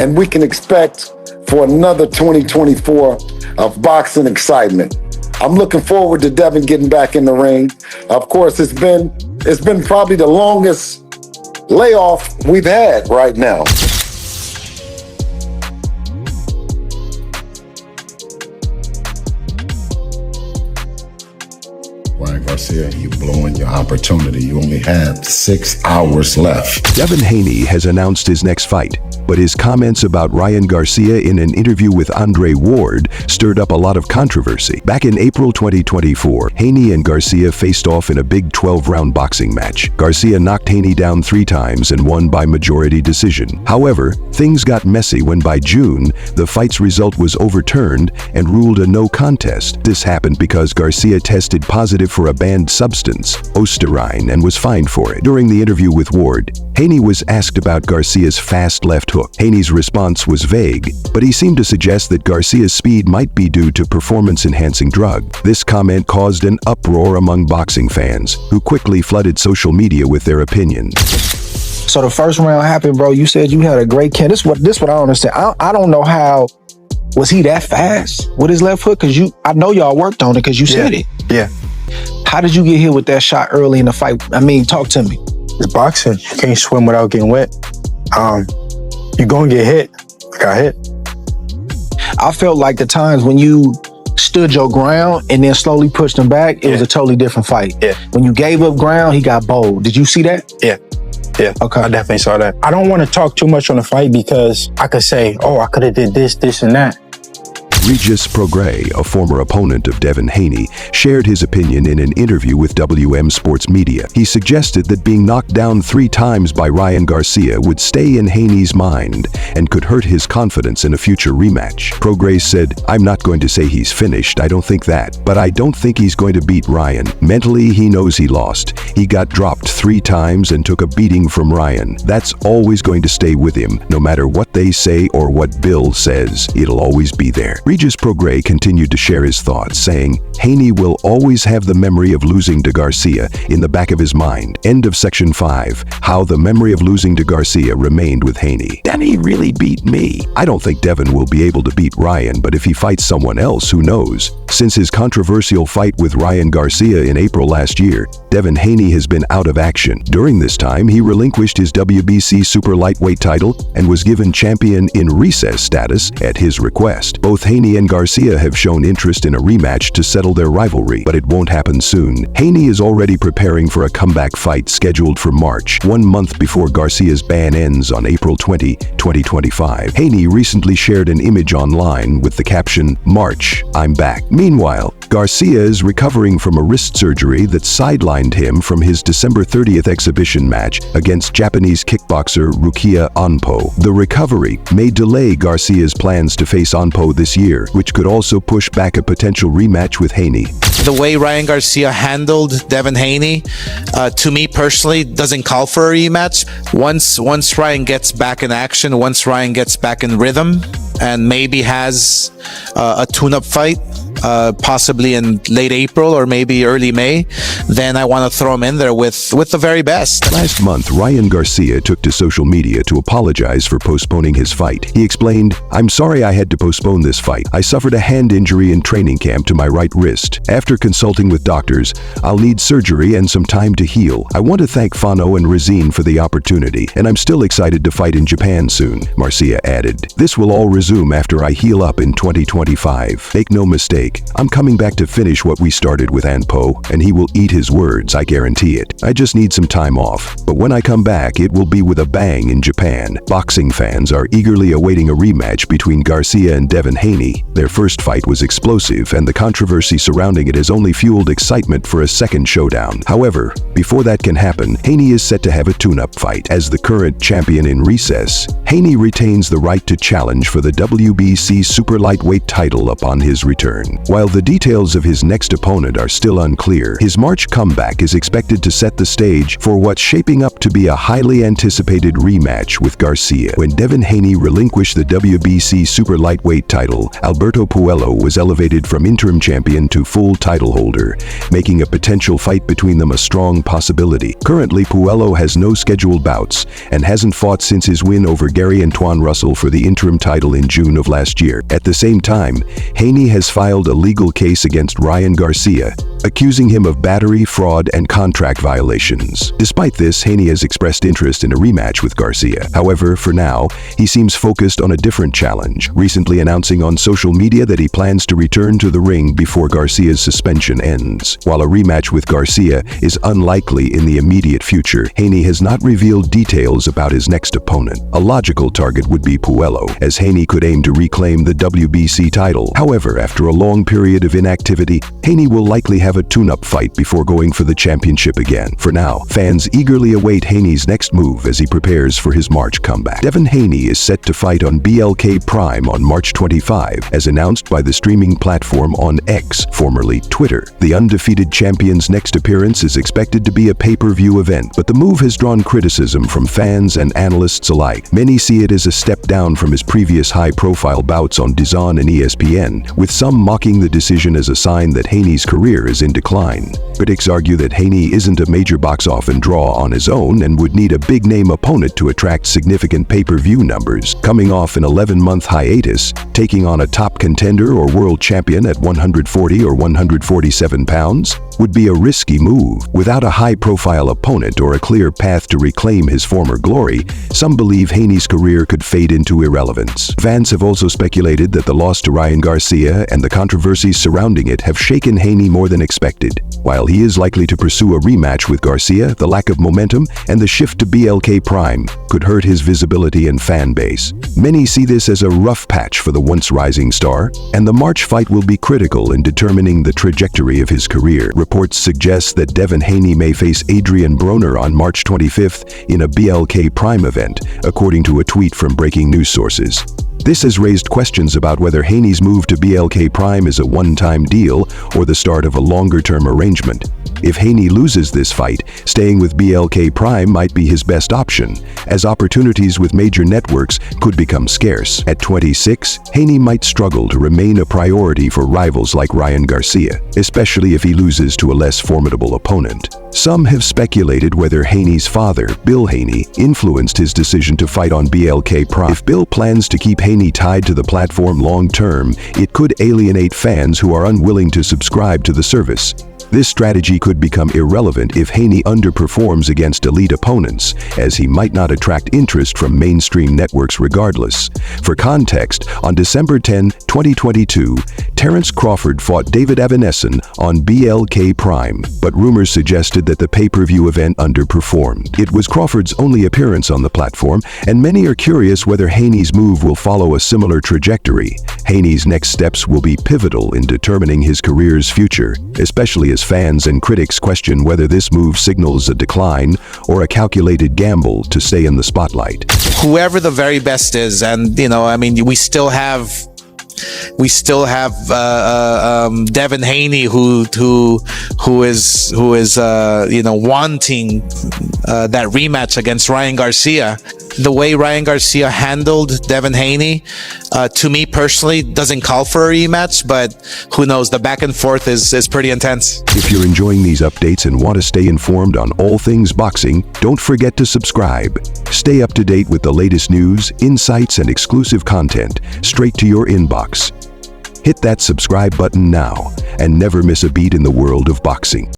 and we can expect for another 2024 of boxing excitement. I'm looking forward to Devin getting back in the ring. Of course, it's been probably the longest layoff we've had right now. Ryan Garcia, you're blowing your opportunity. You only have 6 hours left. Devin Haney has announced his next fight, but his comments about Ryan Garcia in an interview with Andre Ward stirred up a lot of controversy. Back in April 2024, Haney and Garcia faced off in a big 12-round boxing match. Garcia knocked Haney down 3 times and won by majority decision. However, things got messy when by June, the fight's result was overturned and ruled a no contest. This happened because Garcia tested positive for a banned substance, Osterine, and was fined for it. During the interview with Ward, Haney was asked about Garcia's fast left hook. Haney's response was vague, but he seemed to suggest that Garcia's speed might be due to performance-enhancing drug. This comment caused an uproar among boxing fans, who quickly flooded social media with their opinions. So the first round happened, bro. You said you had a great camp. This what I don't understand. I don't know how. Was he that fast with his left hook? I know y'all worked on it because you said it. Yeah. How did you get hit with that shot early in the fight? I mean, talk to me. It's boxing. You can't swim without getting wet. You're gonna get hit. I got hit. I felt like the times when you stood your ground and then slowly pushed him back, it was a totally different fight. Yeah. When you gave up ground, he got bold. Did you see that? Yeah. Okay. I definitely saw that. I don't want to talk too much on the fight because I could say, oh, I could have did this, and that. Regis Prograis, a former opponent of Devin Haney, shared his opinion in an interview with WM Sports Media. He suggested that being knocked down 3 times by Ryan Garcia would stay in Haney's mind and could hurt his confidence in a future rematch. Prograis said, "I'm not going to say he's finished, I don't think that, but I don't think he's going to beat Ryan. Mentally, he knows he lost. He got dropped 3 times and took a beating from Ryan. That's always going to stay with him. No matter what they say or what Bill says, it'll always be there." Regis Prograis continued to share his thoughts, saying, "Haney will always have the memory of losing to Garcia in the back of his mind." End of section 5. How the memory of losing to Garcia remained with Haney. "Then he really beat me. I don't think Devin will be able to beat Ryan, but if he fights someone else, who knows?" Since his controversial fight with Ryan Garcia in April last year, Devin Haney has been out of action. During this time, he relinquished his WBC super lightweight title and was given champion in recess status at his request. Both Haney and Garcia have shown interest in a rematch to settle their rivalry, but it won't happen soon. Haney is already preparing for a comeback fight scheduled for March, 1 month before Garcia's ban ends on April 20, 2025. Haney recently shared an image online with the caption, "March, I'm back." Meanwhile, Garcia is recovering from a wrist surgery that sidelined him from his December 30th exhibition match against Japanese kickboxer Rukia Onpo. The recovery may delay Garcia's plans to face Onpo this year, which could also push back a potential rematch with Haney. The way Ryan Garcia handled Devin Haney, to me personally, doesn't call for a rematch. Once Ryan gets back in action, once Ryan gets back in rhythm, and maybe has a tune-up fight, possibly in late April or maybe early May, then I want to throw him in there with the very best. Last month, Ryan Garcia took to social media to apologize for postponing his fight. He explained, "I'm sorry I had to postpone this fight. I suffered a hand injury in training camp to my right wrist. After consulting with doctors, I'll need surgery and some time to heal. I want to thank Fano and Razine for the opportunity, and I'm still excited to fight in Japan soon," Garcia added. "This will all resume after I heal up in 2025. Make no mistake, I'm coming back to finish what we started with Onpo, and he will eat his words, I guarantee it. I just need some time off. But when I come back, it will be with a bang in Japan." Boxing fans are eagerly awaiting a rematch between Garcia and Devin Haney. Their first fight was explosive, and the controversy surrounding it has only fueled excitement for a second showdown. However, before that can happen, Haney is set to have a tune-up fight. As the current champion in recess, Haney retains the right to challenge for the WBC super lightweight title upon his return. While the details of his next opponent are still unclear, his March comeback is expected to set the stage for what's shaping up to be a highly anticipated rematch with Garcia. When Devin Haney relinquished the WBC super lightweight title, Alberto Puello was elevated from interim champion to full title holder, making a potential fight between them a strong possibility. Currently, Puello has no scheduled bouts and hasn't fought since his win over Gary Antoine Russell for the interim title in June of last year. At the same time, Haney has filed a legal case against Ryan Garcia, accusing him of battery, fraud, and contract violations. Despite this, Haney has expressed interest in a rematch with Garcia. However, for now, he seems focused on a different challenge, recently announcing on social media that he plans to return to the ring before Garcia's suspension ends. While a rematch with Garcia is unlikely in the immediate future, Haney has not revealed details about his next opponent. A logical target would be Puello, as Haney could aim to reclaim the WBC title. However, after a long period of inactivity, Haney will likely have a tune-up fight before going for the championship again. For now, fans eagerly await Haney's next move as he prepares for his March comeback. Devin Haney is set to fight on BLK Prime on March 25, as announced by the streaming platform on X, formerly Twitter. The undefeated champion's next appearance is expected to be a pay-per-view event, but the move has drawn criticism from fans and analysts alike. Many see it as a step down from his previous high-profile bouts on DAZN and ESPN, with some mocking the decision as a sign that Haney's career is in decline. Critics argue that Haney isn't a major box-office draw on his own and would need a big-name opponent to attract significant pay-per-view numbers. Coming off an 11-month hiatus, taking on a top contender or world champion at 140 or 147 pounds would be a risky move. Without a high-profile opponent or a clear path to reclaim his former glory, some believe Haney's career could fade into irrelevance. Fans have also speculated that the loss to Ryan Garcia and the controversies surrounding it have shaken Haney more than expected. While he is likely to pursue a rematch with Garcia, the lack of momentum and the shift to BLK Prime could hurt his visibility and fan base. Many see this as a rough patch for the once rising star, and the March fight will be critical in determining the trajectory of his career. Reports suggest that Devin Haney may face Adrian Broner on March 25th in a BLK Prime event, according to a tweet from breaking news sources. This has raised questions about whether Haney's move to BLK Prime is a one-time deal or the start of a longer-term arrangement. If Haney loses this fight, staying with BLK Prime might be his best option, as opportunities with major networks could become scarce. At 26, Haney might struggle to remain a priority for rivals like Ryan Garcia, especially if he loses to a less formidable opponent. Some have speculated whether Haney's father, Bill Haney, influenced his decision to fight on BLK Prime. If Bill plans to keep Haney tied to the platform long-term, it could alienate fans who are unwilling to subscribe to the service. This strategy could become irrelevant if Haney underperforms against elite opponents, as he might not attract interest from mainstream networks regardless. For context, on December 10, 2022, Terence Crawford fought David Evanescen on BLK Prime, but rumors suggested that the pay-per-view event underperformed. It was Crawford's only appearance on the platform, and many are curious whether Haney's move will follow a similar trajectory. Haney's next steps will be pivotal in determining his career's future, especially as fans and critics question whether this move signals a decline or a calculated gamble to stay in the spotlight. Whoever the very best is, and we still have Devin Haney who is wanting that rematch against Ryan Garcia. The way Ryan Garcia handled Devin Haney, to me personally, doesn't call for a rematch, but who knows, the back and forth is pretty intense. If you're enjoying these updates and want to stay informed on all things boxing, don't forget to subscribe. Stay up to date with the latest news, insights, and exclusive content straight to your inbox. Hit that subscribe button now and never miss a beat in the world of boxing.